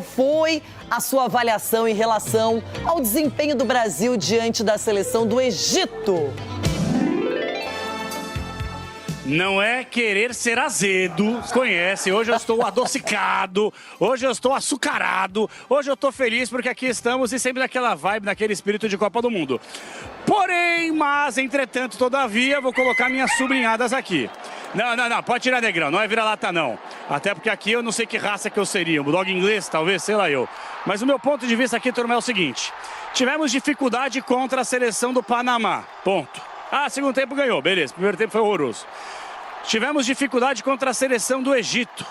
Foi a sua avaliação em relação ao desempenho do Brasil diante da seleção do Egito? Não é querer ser azedo, conhece, hoje eu estou adocicado, hoje eu estou açucarado, hoje eu estou feliz porque aqui estamos e sempre naquela vibe, naquele espírito de Copa do Mundo. Porém, mas, entretanto, todavia, vou colocar minhas sublinhadas aqui. Não, pode tirar, Negrão, não é vira-lata não. Até porque aqui eu não sei que raça que eu seria, um bulldog inglês, talvez, sei lá eu. Mas o meu ponto de vista aqui, turma, é o seguinte. Tivemos dificuldade contra a seleção do Panamá, ponto. Segundo tempo ganhou, beleza, primeiro tempo foi horroroso. Tivemos dificuldade contra a seleção do Egito.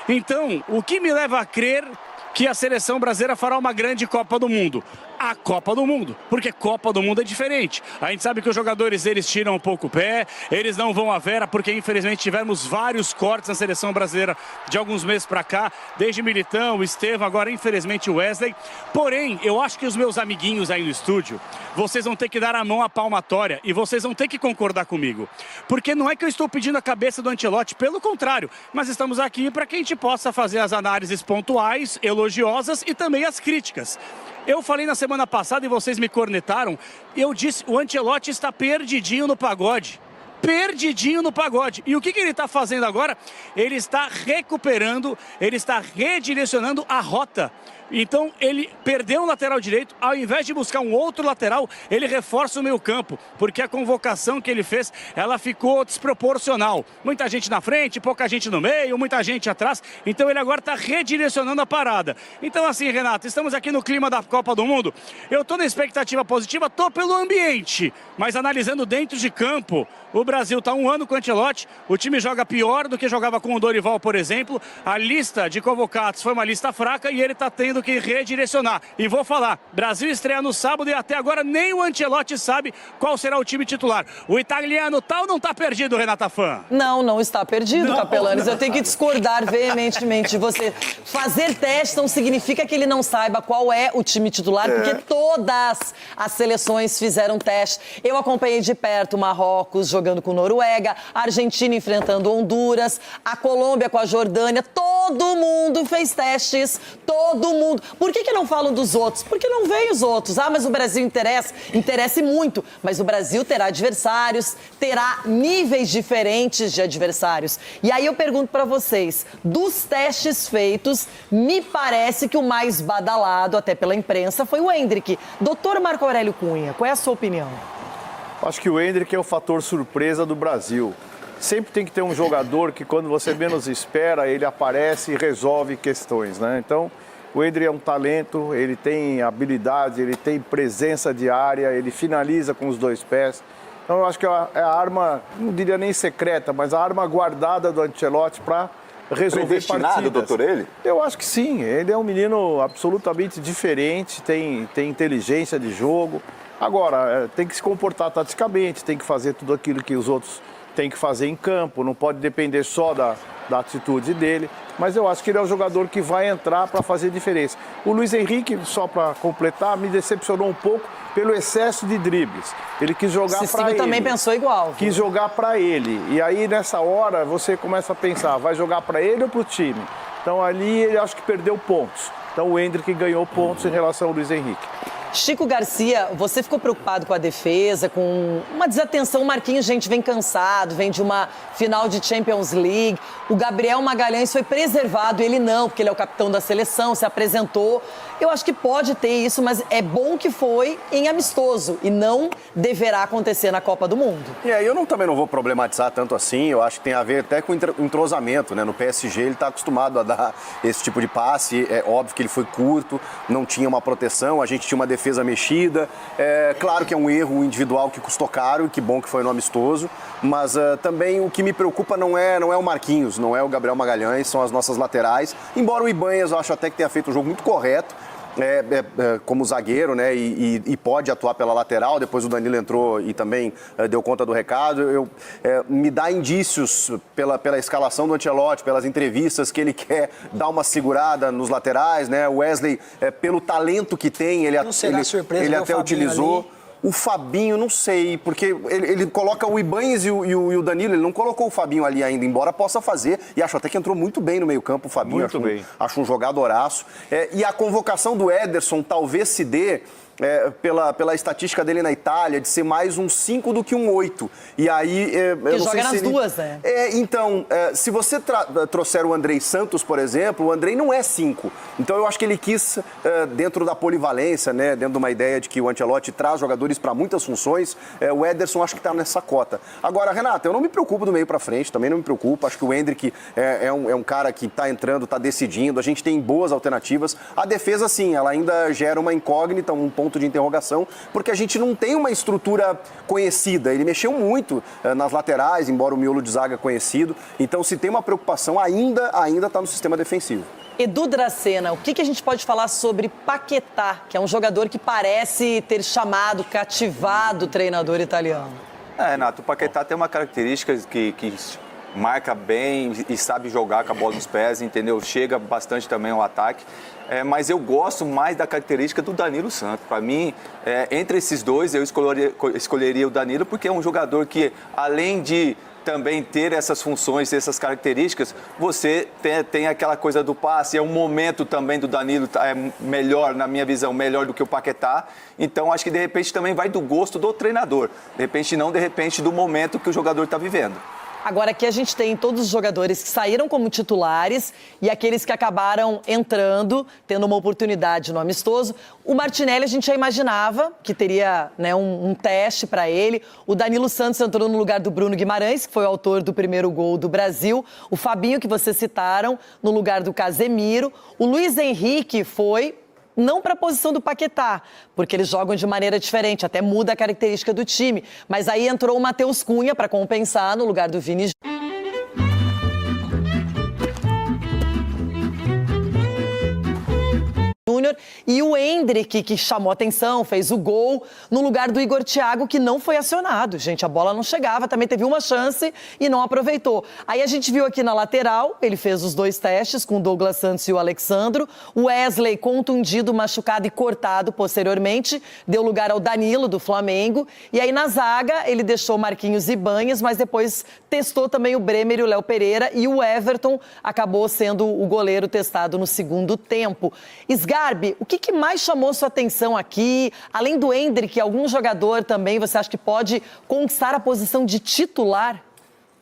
Então, o que me leva a crer que a seleção brasileira fará uma grande Copa do Mundo? A Copa do Mundo, porque Copa do Mundo é diferente. A gente sabe que os jogadores, eles tiram um pouco o pé, eles não vão à vera, porque infelizmente tivemos vários cortes na seleção brasileira de alguns meses pra cá, desde Militão, Estevão, agora infelizmente o Wesley. Porém, eu acho que os meus amiguinhos aí no estúdio, vocês vão ter que dar a mão à palmatória e vocês vão ter que concordar comigo. Porque não é que eu estou pedindo a cabeça do Ancelotti, pelo contrário, mas estamos aqui para que a gente possa fazer as análises pontuais, elogiosas e também as críticas. Eu falei na semana passada e vocês me cornetaram, eu disse, o Ancelotti está perdidinho no pagode. Perdidinho no pagode. E o que ele está fazendo agora? Ele está recuperando, ele está redirecionando a rota. Então, ele perdeu o lateral direito, ao invés de buscar um outro lateral, ele reforça o meio campo, porque a convocação que ele fez, ela ficou desproporcional. Muita gente na frente, pouca gente no meio, muita gente atrás, então ele agora está redirecionando a parada. Então assim, Renato, estamos aqui no clima da Copa do Mundo, eu estou na expectativa positiva, estou pelo ambiente, mas analisando dentro de campo, o Brasil está um ano com o Ancelotti, o time joga pior do que jogava com o Dorival, por exemplo, a lista de convocados foi uma lista fraca e ele está tendo que redirecionar. E vou falar, Brasil estreia no sábado e até agora nem o Ancelotti sabe qual será o time titular. O italiano tal não está perdido, Renata Fã? Não está perdido, Capelanes. Eu tenho que discordar veementemente de você. Fazer teste não significa que ele não saiba qual é o time titular, porque todas as seleções fizeram teste. Eu acompanhei de perto o Marrocos jogando com Noruega, a Argentina enfrentando Honduras, a Colômbia com a Jordânia. Todo mundo fez testes, todo mundo. Por que não falam dos outros? Porque não veem os outros. Mas o Brasil interessa muito. Mas o Brasil terá adversários, terá níveis diferentes de adversários. E aí eu pergunto pra vocês, dos testes feitos, me parece que o mais badalado, até pela imprensa, foi o Endrick. Doutor Marco Aurélio Cunha, qual é a sua opinião? Acho que o Endrick é o fator surpresa do Brasil. Sempre tem que ter um jogador que, quando você menos espera, ele aparece e resolve questões, né? Então, o Endrick é um talento, ele tem habilidade, ele tem presença de área, ele finaliza com os dois pés. Então, eu acho que é a arma, não diria nem secreta, mas a arma guardada do Ancelotti para resolver partidas. Doutor, ele? Eu acho que sim. Ele é um menino absolutamente diferente, tem inteligência de jogo. Agora, tem que se comportar taticamente, tem que fazer tudo aquilo que os outros têm que fazer em campo, não pode depender só da atitude dele, mas eu acho que ele é o jogador que vai entrar para fazer diferença. O Luiz Henrique, só para completar, me decepcionou um pouco pelo excesso de dribles. Ele quis jogar para ele. Também pensou igual. Quis jogar para ele. E aí, nessa hora, você começa a pensar, vai jogar para ele ou para o time? Então, ali, ele acho que perdeu pontos. Então, o Endrick ganhou pontos em relação ao Luiz Henrique. Chico Garcia, você ficou preocupado com a defesa, com uma desatenção? O Marquinhos, gente, vem cansado, vem de uma final de Champions League. O Gabriel Magalhães foi preservado, ele não, porque ele é o capitão da seleção, se apresentou. Eu acho que pode ter isso, mas é bom que foi em amistoso e não deverá acontecer na Copa do Mundo. E aí eu também não vou problematizar tanto assim, eu acho que tem a ver até com entrosamento, né? No PSG ele está acostumado a dar esse tipo de passe, é óbvio que ele foi curto, não tinha uma proteção, a gente tinha uma defesa mexida, claro que é um erro individual que custou caro e que bom que foi no amistoso, mas também o que me preocupa não é o Marquinhos, não é o Gabriel Magalhães, são as nossas laterais, embora o Ibanhas eu acho até que tenha feito um jogo muito correto, como zagueiro, né, e pode atuar pela lateral. Depois o Danilo entrou e também deu conta do recado. Me dá indícios pela escalação do Ancelotti, pelas entrevistas, que ele quer dar uma segurada nos laterais, né? O Wesley, pelo talento que tem, ele até utilizou. O Fabinho, não sei, porque ele coloca o Ibañez e o Danilo, ele não colocou o Fabinho ali ainda, embora possa fazer, e acho até que entrou muito bem no meio-campo o Fabinho. Muito bem. Acho um jogadoraço. E a convocação do Ederson talvez se dê pela estatística dele na Itália, de ser mais um 5 do que um 8. E aí... Que joga nas duas, né? Então, se você trouxer o Andrei Santos, por exemplo, o Andrei não é 5. Então, eu acho que ele quis, dentro da polivalência, né, dentro de uma ideia de que o Ancelotti traz jogadores para muitas funções, o Ederson acho que está nessa cota. Agora, Renata, eu não me preocupo do meio para frente, também não me preocupo. Acho que o Endrick é um cara que está entrando, está decidindo. A gente tem boas alternativas. A defesa, sim, ela ainda gera uma incógnita, um ponto de interrogação, porque a gente não tem uma estrutura conhecida. Ele mexeu muito nas laterais, embora o miolo de zaga é conhecido. Então, se tem uma preocupação, ainda está no sistema defensivo. Edu Dracena, o que a gente pode falar sobre Paquetá, que é um jogador que parece ter chamado, cativado o treinador italiano? Renato, o Paquetá tem uma característica que marca bem e sabe jogar com a bola nos pés, entendeu? Chega bastante também ao ataque. Mas eu gosto mais da característica do Danilo Santos. Para mim, entre esses dois, eu escolheria o Danilo, porque é um jogador que, além de também ter essas funções, essas características, você tem aquela coisa do passe, é um momento também do Danilo, melhor, na minha visão, melhor do que o Paquetá. Então, acho que, de repente, também vai do gosto do treinador. De repente, não, de repente, do momento que o jogador está vivendo. Agora, aqui a gente tem todos os jogadores que saíram como titulares e aqueles que acabaram entrando, tendo uma oportunidade no amistoso. O Martinelli, a gente já imaginava que teria, né, um teste para ele. O Danilo Santos entrou no lugar do Bruno Guimarães, que foi o autor do primeiro gol do Brasil. O Fabinho, que vocês citaram, no lugar do Casemiro. O Luiz Henrique foi... não para a posição do Paquetá, porque eles jogam de maneira diferente, até muda a característica do time. Mas aí entrou o Matheus Cunha para compensar no lugar do Vini Júnior, e o Endrick, que chamou atenção, fez o gol no lugar do Igor Thiago, que não foi acionado. Gente, a bola não chegava, também teve uma chance e não aproveitou. Aí a gente viu aqui na lateral, ele fez os 2 testes com o Douglas Santos e o Alexandro. O Wesley, contundido, machucado e cortado posteriormente, deu lugar ao Danilo, do Flamengo. E aí na zaga, ele deixou Marquinhos e Ibañez, mas depois testou também o Bremer e o Léo Pereira, e o Everton acabou sendo o goleiro testado no segundo tempo. Garbi, o que mais chamou sua atenção aqui? Além do Endrick, algum jogador também você acha que pode conquistar a posição de titular?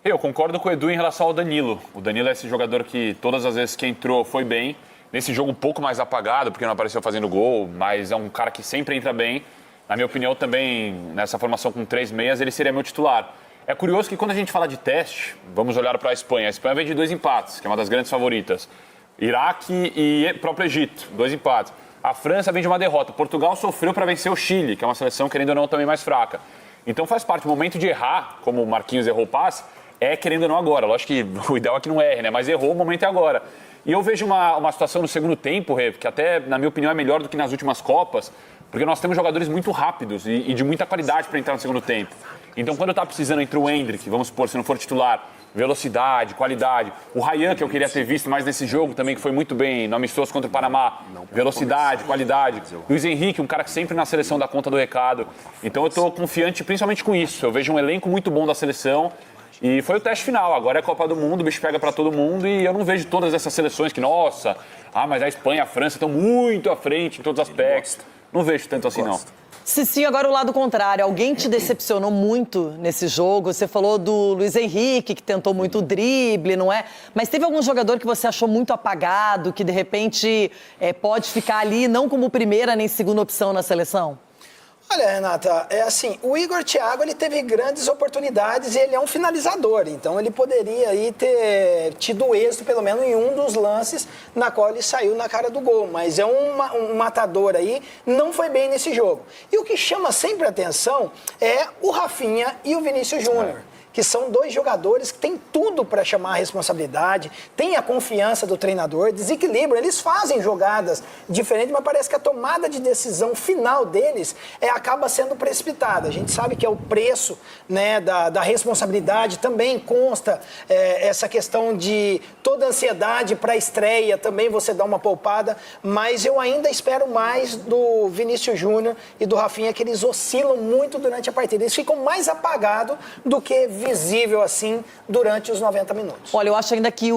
Eu concordo com o Edu em relação ao Danilo. O Danilo é esse jogador que todas as vezes que entrou foi bem. Nesse jogo um pouco mais apagado, porque não apareceu fazendo gol, mas é um cara que sempre entra bem. Na minha opinião também, nessa formação com 3 meias, ele seria meu titular. É curioso que quando a gente fala de teste, vamos olhar para a Espanha. A Espanha vem de 2 empates, que é uma das grandes favoritas. Iraque e próprio Egito, 2 empates. A França vem de uma derrota. Portugal sofreu para vencer o Chile, que é uma seleção, querendo ou não, também mais fraca. Então faz parte. O momento de errar, como o Marquinhos errou o passe, querendo ou não agora. Lógico que o ideal é que não erre, né? Mas errou, o momento é agora. E eu vejo uma situação no segundo tempo, Rê, que até, na minha opinião, é melhor do que nas últimas Copas, porque nós temos jogadores muito rápidos e de muita qualidade para entrar no segundo tempo. Então, quando eu estava precisando entre o Endrick, vamos supor, se não for titular, velocidade, qualidade. O Ryan, que eu queria ter visto mais nesse jogo também, que foi muito bem no amistoso contra o Panamá. Velocidade, qualidade. Luiz Henrique, um cara que sempre na seleção dá conta do recado. Então eu estou confiante principalmente com isso. Eu vejo um elenco muito bom da seleção. E foi o teste final. Agora é a Copa do Mundo, o bicho pega para todo mundo. E eu não vejo todas essas seleções que, nossa, mas a Espanha e a França estão muito à frente em todos os aspectos. Não vejo tanto assim, não. Cicinho, agora o lado contrário. Alguém te decepcionou muito nesse jogo? Você falou do Luiz Henrique, que tentou muito o drible, não é? Mas teve algum jogador que você achou muito apagado, que de repente pode ficar ali, não como primeira nem segunda opção na seleção? Olha, Renata, é assim, o Igor Thiago, ele teve grandes oportunidades e ele é um finalizador, então ele poderia aí ter tido êxito, pelo menos em um dos lances na qual ele saiu na cara do gol, mas é um matador aí, não foi bem nesse jogo. E o que chama sempre a atenção é o Rafinha e o Vinícius Júnior. que são dois jogadores que têm tudo para chamar a responsabilidade, têm a confiança do treinador, desequilibram, eles fazem jogadas diferentes, mas parece que a tomada de decisão final deles acaba sendo precipitada. A gente sabe que é o preço, né, da responsabilidade, também consta essa questão de toda a ansiedade para a estreia, também você dá uma poupada, mas eu ainda espero mais do Vinícius Júnior e do Rafinha, que eles oscilam muito durante a partida. Eles ficam mais apagados do que visível, assim, durante os 90 minutos. Olha, eu acho ainda que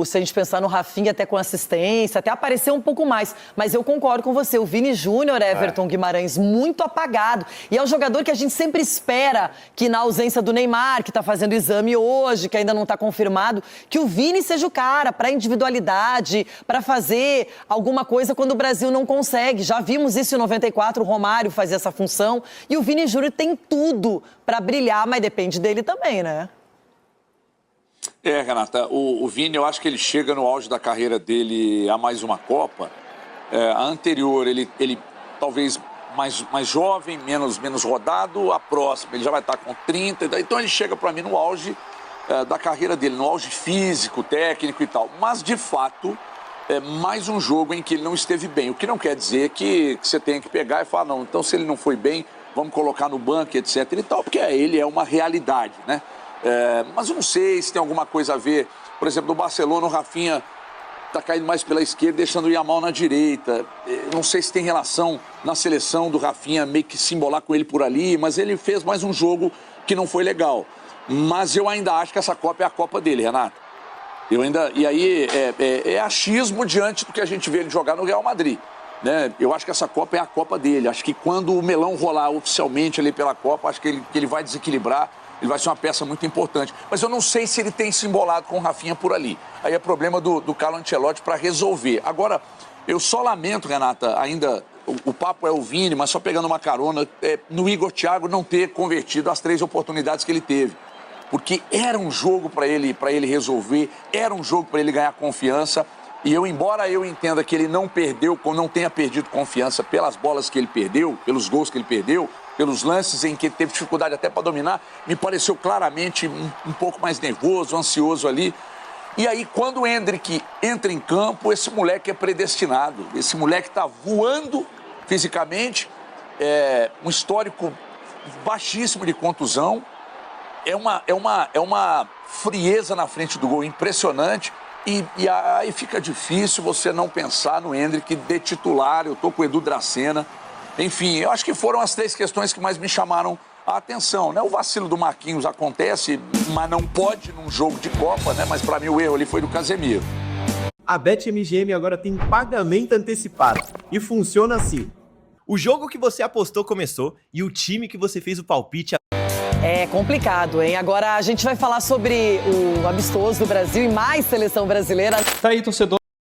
se a gente pensar no Rafinha, até com assistência, até apareceu um pouco mais. Mas eu concordo com você, o Vini Júnior, Everton Guimarães, muito apagado. E é um jogador que a gente sempre espera que, na ausência do Neymar, que está fazendo exame hoje, que ainda não está confirmado, que o Vini seja o cara para individualidade, para fazer alguma coisa quando o Brasil não consegue. Já vimos isso em 94, o Romário fazia essa função. E o Vini Júnior tem tudo para brilhar, mas depende dele também, né? Renata, o Vini, eu acho que ele chega no auge da carreira dele a mais uma Copa. A anterior, ele talvez mais jovem, menos rodado. A próxima, ele já vai estar com 30. Então ele chega para mim no auge da carreira dele, no auge físico, técnico e tal. Mas, de fato, é mais um jogo em que ele não esteve bem. O que não quer dizer que você tenha que pegar e falar, não, então se ele não foi bem, vamos colocar no banco, etc. e tal, porque ele é uma realidade, né? Mas eu não sei se tem alguma coisa a ver. Por exemplo, no Barcelona, o Rafinha está caindo mais pela esquerda, deixando o Yamal na direita. Não sei se tem relação na seleção do Rafinha meio que se embolar com ele por ali, mas ele fez mais um jogo que não foi legal. Mas eu ainda acho que essa Copa é a Copa dele, Renato. E aí é achismo diante do que a gente vê ele jogar no Real Madrid, né? Eu acho que essa Copa é a Copa dele. Acho que quando o melão rolar oficialmente ali pela Copa, acho que ele vai desequilibrar. Ele vai ser uma peça muito importante. Mas eu não sei se ele tem se embolado com o Rafinha por ali. Aí é problema do Carlo Ancelotti para resolver. Agora, eu só lamento, Renata, ainda, o papo é o Vini, mas só pegando uma carona, no Igor Thiago não ter convertido as 3 oportunidades que ele teve. Porque era um jogo para ele resolver, era um jogo para ele ganhar confiança. E embora eu entenda que ele não tenha perdido confiança pelas bolas que ele perdeu, pelos gols que ele perdeu, pelos lances em que ele teve dificuldade até para dominar, me pareceu claramente um pouco mais nervoso, ansioso ali. E aí, quando o Endrick entra em campo, esse moleque é predestinado. Esse moleque está voando fisicamente, um histórico baixíssimo de contusão. É uma frieza na frente do gol impressionante. E aí fica difícil você não pensar no Endrick de titular. Eu estou com o Edu Dracena. Enfim, eu acho que foram as 3 questões que mais me chamaram a atenção, né? O vacilo do Marquinhos acontece, mas não pode num jogo de Copa, né? Mas para mim o erro ali foi do Casemiro. A BetMGM agora tem pagamento antecipado e funciona assim. O jogo que você apostou começou e o time que você fez o palpite... É complicado, hein? Agora a gente vai falar sobre o amistoso do Brasil e mais seleção brasileira. Tá aí, torcedor.